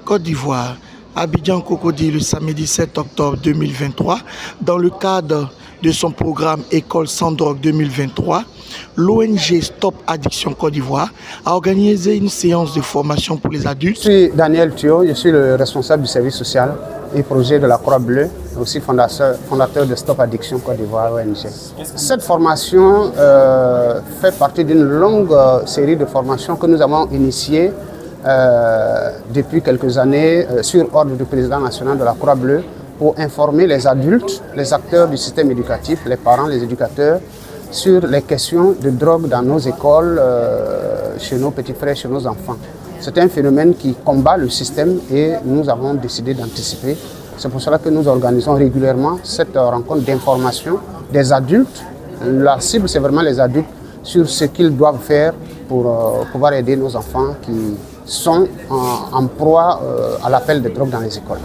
Côte d'Ivoire, Abidjan Cocody le samedi 7 octobre 2023, dans le cadre de son programme École sans drogue 2023, l'ONG Stop Addiction Côte d'Ivoire a organisé une séance de formation pour les adultes. Je suis Daniel Thio, je suis le responsable du service social et projet de la Croix-Bleue, aussi fondateur de Stop Addiction Côte d'Ivoire ONG. Cette formation fait partie d'une longue série de formations que nous avons initiées depuis quelques années sur ordre du président national de la Croix-Bleue pour informer les adultes, les acteurs du système éducatif, les parents, les éducateurs, sur les questions de drogue dans nos écoles, chez nos petits frères, chez nos enfants. C'est un phénomène qui combat le système et nous avons décidé d'anticiper. C'est pour cela que nous organisons régulièrement cette rencontre d'information des adultes. La cible, c'est vraiment les adultes sur ce qu'ils doivent faire pour pouvoir aider nos enfants qui sont en proie à l'appel de drogue dans les écoles.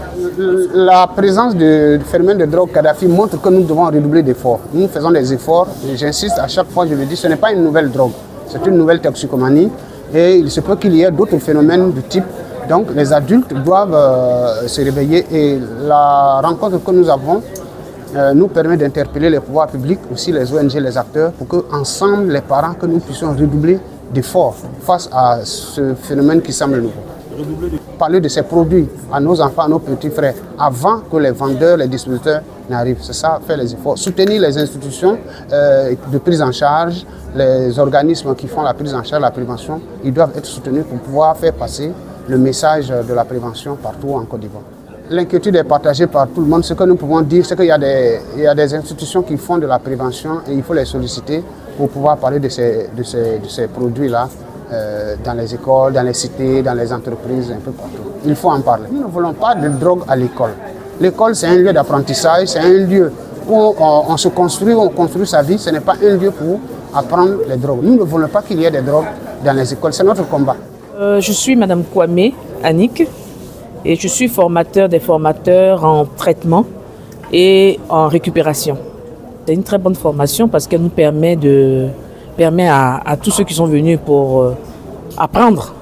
La présence du phénomène de drogue Kadhafi montre que nous devons redoubler d'efforts. Nous faisons des efforts, et j'insiste à chaque fois, je le dis, ce n'est pas une nouvelle drogue, c'est une nouvelle toxicomanie et il se peut qu'il y ait d'autres phénomènes du type. Donc les adultes doivent se réveiller et la rencontre que nous avons nous permet d'interpeller les pouvoirs publics, aussi les ONG, les acteurs, pour qu'ensemble, les parents, que nous puissions redoubler d'efforts face à ce phénomène qui semble nouveau. Parler de ces produits à nos enfants, à nos petits frères, avant que les vendeurs, les distributeurs n'arrivent. C'est ça, faire les efforts. Soutenir les institutions de prise en charge, les organismes qui font la prise en charge, la prévention, ils doivent être soutenus pour pouvoir faire passer le message de la prévention partout en Côte d'Ivoire. L'inquiétude est partagée par tout le monde. Ce que nous pouvons dire, c'est qu'il y a des institutions qui font de la prévention et il faut les solliciter pour pouvoir parler de ces produits-là dans les écoles, dans les cités, dans les entreprises, un peu partout. Il faut en parler. Nous ne voulons pas de drogue à l'école. L'école, c'est un lieu d'apprentissage, c'est un lieu où on se construit, on construit sa vie. Ce n'est pas un lieu pour apprendre les drogues. Nous ne voulons pas qu'il y ait des drogues dans les écoles. C'est notre combat. Je suis Madame Kwame Annick et je suis formateur des formateurs en traitement et en récupération. C'est une très bonne formation parce qu'elle nous permet à tous ceux qui sont venus pour apprendre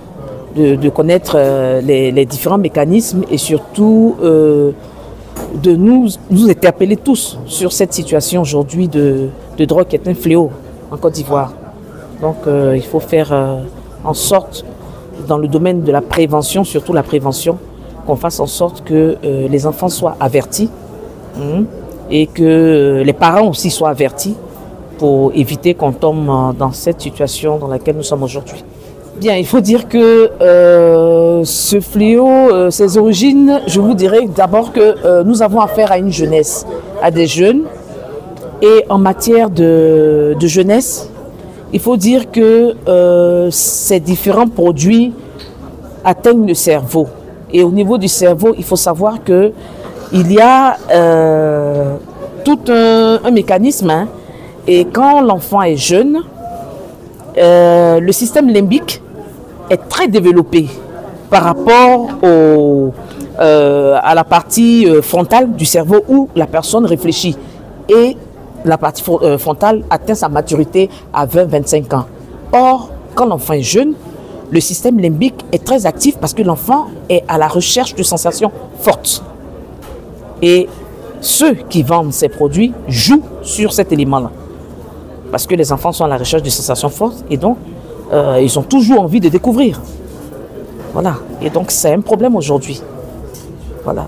de connaître les différents mécanismes et surtout de nous interpeller tous sur cette situation aujourd'hui de drogue qui est un fléau en Côte d'Ivoire. Donc il faut faire en sorte, dans le domaine de la prévention, surtout la prévention, qu'on fasse en sorte que les enfants soient avertis et que les parents aussi soient avertis pour éviter qu'on tombe dans cette situation dans laquelle nous sommes aujourd'hui. Bien, il faut dire que ce fléau, ses origines, je vous dirais d'abord que nous avons affaire à une jeunesse, à des jeunes. Et en matière de jeunesse, il faut dire que ces différents produits atteignent le cerveau. Et au niveau du cerveau, il faut savoir qu'il y a tout un mécanisme. Et quand l'enfant est jeune, le système limbique est très développé par rapport à la partie frontale du cerveau où la personne réfléchit. Et la partie frontale atteint sa maturité à 20-25 ans. Or, quand l'enfant est jeune, le système limbique est très actif parce que l'enfant est à la recherche de sensations fortes. Et ceux qui vendent ces produits jouent sur cet élément-là. Parce que les enfants sont à la recherche de sensations fortes et donc ils ont toujours envie de découvrir. Voilà. Et donc c'est un problème aujourd'hui. Voilà.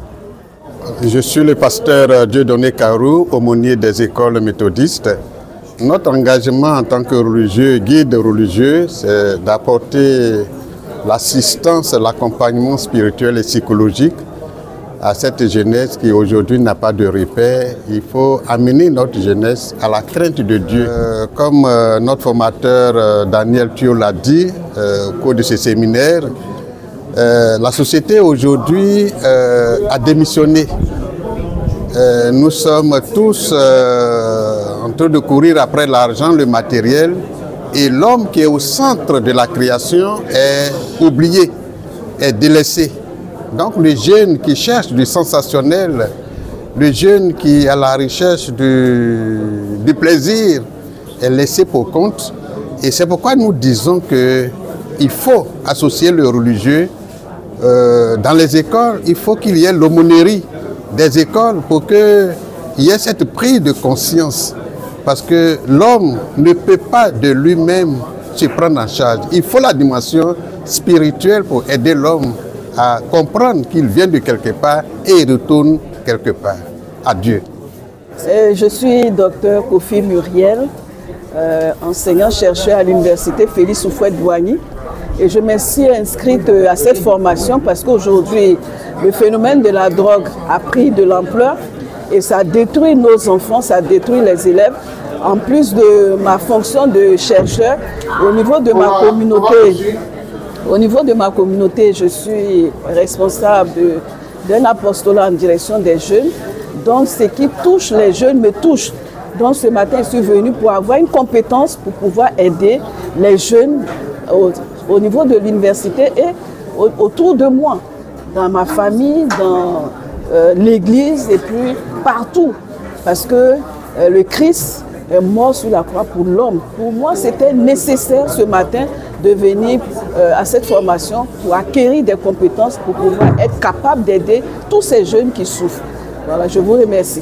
Je suis le pasteur Dieudonné Karou, aumônier des écoles méthodistes. Notre engagement en tant que religieux, guide religieux, c'est d'apporter l'assistance, l'accompagnement spirituel et psychologique à cette jeunesse qui aujourd'hui n'a pas de repère. Il faut amener notre jeunesse à la crainte de Dieu. Comme notre formateur Daniel Thio l'a dit au cours de ce séminaire, la société aujourd'hui a démissionné. Nous sommes tous en train de courir après l'argent, le matériel, et l'homme qui est au centre de la création est oublié, est délaissé. Donc le jeune qui cherche du sensationnel, le jeune qui est à la recherche du plaisir est laissé pour compte. Et c'est pourquoi nous disons qu'il faut associer le religieux dans les écoles, il faut qu'il y ait l'aumônerie des écoles pour qu'il y ait cette prise de conscience. Parce que l'homme ne peut pas de lui-même se prendre en charge. Il faut la dimension spirituelle pour aider l'homme à comprendre qu'il vient de quelque part et il retourne quelque part à Dieu. Je suis docteur Kofi Muriel, enseignant-chercheur à l'université Félix Houphouët-Boigny. Et je me suis inscrite à cette formation parce qu'aujourd'hui, le phénomène de la drogue a pris de l'ampleur et ça détruit nos enfants, ça détruit les élèves. En plus de ma fonction de chercheur, au niveau de ma communauté, je suis responsable d'un apostolat en direction des jeunes. Donc ce qui touche les jeunes me touche. Donc ce matin, je suis venue pour avoir une compétence pour pouvoir aider les jeunes au niveau de l'université et autour de moi, dans ma famille, dans l'église et puis partout. Parce que le Christ est mort sur la croix pour l'homme. Pour moi, c'était nécessaire ce matin de venir à cette formation pour acquérir des compétences pour pouvoir être capable d'aider tous ces jeunes qui souffrent. Voilà, je vous remercie.